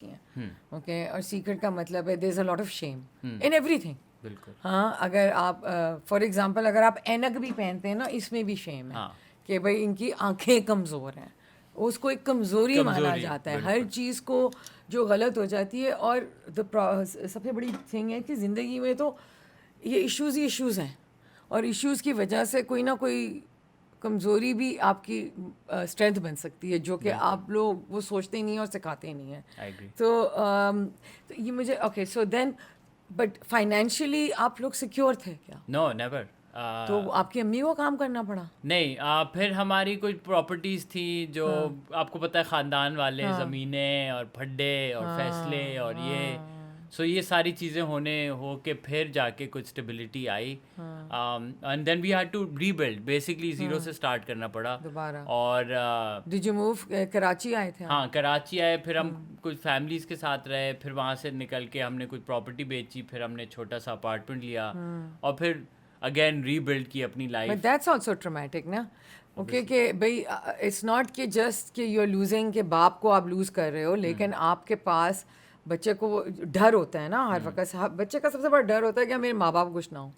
ہیں. اوکے, اور سیکرٹ کا مطلب ہے there is a lot of shame in ایوری تھنگ. بالکل. ہاں, اگر آپ فار ایگزامپل اگر آپ اینک بھی پہنتے ہیں نا, اس میں بھی شیم ہے کہ بھائی ان کی آنکھیں کمزور ہیں, اس کو ایک کمزوری مانا جاتا ہے. ہر چیز کو جو غلط ہو جاتی ہے. اور سب سے بڑی تھنگ ہے کہ زندگی میں تو یہ ایشوز ہی ایشوز ہیں, اور ایشوز کی وجہ سے کوئی نہ کوئی کمزوری بھی آپ کی اسٹرینتھ بن سکتی ہے, جو کہ آپ لوگ وہ سوچتے ہی نہیں ہیں اور سکھاتے ہی نہیں ہیں. تو یہ مجھے okay, so then but financially آپ لوگ سیکیور تھے کیا؟ No never. تو آپ کی امی کو کام کرنا پڑا؟ نہیں, پھر ہماری کوئی پراپرٹیز تھی جو آپ کو پتہ ہے خاندان والے, زمینیں اور پھڈے اور فیصلے اور یہ, سو یہ ساری چیزیں ہو کے پھر جا کے کچھ اسٹیبلٹی آئی. And then we had to rebuild, basically zero سے اسٹارٹ کرنا پڑا دوبارہ. اور ڈیڈ یو موو کراچی آئے تھے؟ ہاں, کراچی آئے, پھر ہم کچھ فیملیز کے ساتھ رہے, پھر وہاں سے نکل کے ہم نے کچھ پراپرٹی بیچی, پھر ہم نے چھوٹا سا اپارٹمنٹ لیا اور پھر اگین ری بلڈ کی اپنی life. But that's also traumatic نا. اوکے, کہ بھائی اٹس ناٹ کہ جسٹ کہ یو آر لوزنگ, کہ باپ کو آپ لوز کر رہے ہو, لیکن آپ کے پاس بچے کو ڈر ہوتا ہے نا ہر وقت. بچے کا سب سے بڑا ڈر ہوتا ہے کہ میرے ماں باپ کچھ نہ ہو,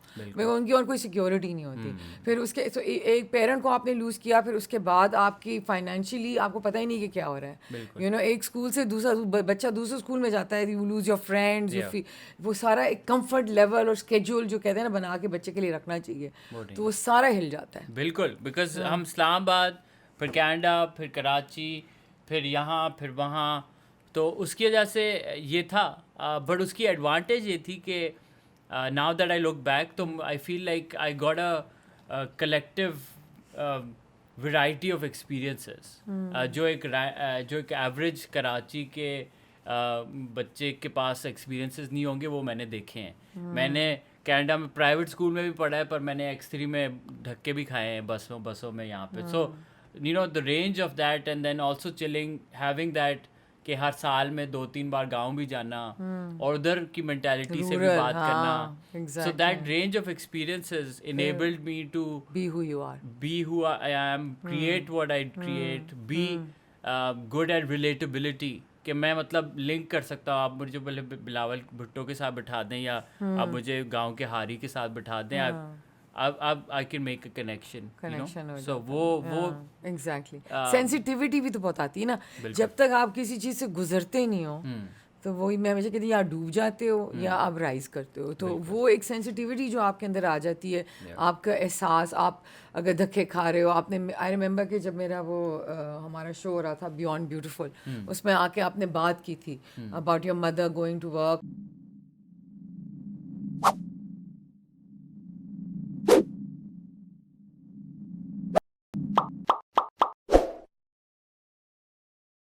ان کی اور کوئی سیکیورٹی نہیں ہوتی. پھر اس کے ایک پیرنٹ کو آپ نے لوز کیا, پھر اس کے بعد آپ کی فائنینشلی آپ کو پتہ ہی نہیں کہ کیا ہو رہا ہے. یو نو, ایک اسکول سے دوسرا بچہ دوسرے اسکول میں جاتا ہے, یو لوز یور فرینڈز, وہ سارا ایک کمفرٹ لیول اور اسکیجول جو کہتے ہیں نا بنا کے بچے کے لیے رکھنا چاہیے, تو وہ سارا ہل جاتا ہے. بالکل, بیکاز ہم اسلام آباد, پھر کینیڈا, پھر کراچی, پھر یہاں, پھر وہاں, تو اس کی وجہ سے یہ تھا. بٹ اس کی ایڈوانٹیج یہ تھی کہ now that I look back, تو I feel like I got a collective variety of experiences, جو ایک ایوریج کراچی کے بچے کے پاس ایکسپیرینسز نہیں ہوں گے, وہ میں نے دیکھے ہیں. میں نے کینیڈا میں پرائیویٹ اسکول میں بھی پڑھا ہے, پر میں نے X3 میں دھکے بھی کھائے ہیں بسوں میں یہاں پہ. So you know the range of that, and then also challenging having that کہ ہر سال میں 2-3 بار گاؤں بھی جانا اور ادھر کی مینٹیلٹی سے بھی بات کرنا. So that range of experiences enabled me to be who you are, be who I am, create what I create, be good at relatability, کہ میں مطلب لنک کر سکتا ہوں. آپ مجھے بولے بلاول بھٹو کے ساتھ بٹھا دیں, یا آپ مجھے گاؤں کے ہاری کے ساتھ بٹھا دیں, اب I can make a connection, so وہ ایگزیکٹلی سینسٹیوٹی بھی تو بہت آتی ہے نا. جب تک آپ کسی چیز سے گزرتے نہیں ہو, تو وہی میں ہمیشہ کہتی ہوں, یا ڈوب جاتے ہو یا آپ رائز کرتے ہو. تو وہ ایک سینسٹیوٹی جو آپ کے اندر آ جاتی ہے, آپ کا احساس, آپ اگر دھکے کھا رہے ہو. آپ نے, آئی ریممبر کہ جب میرا وہ ہمارا شو ہو رہا تھا بیونڈ بیوٹیفل, اس میں آ کے آپ نے بات کی تھی about your mother going to work.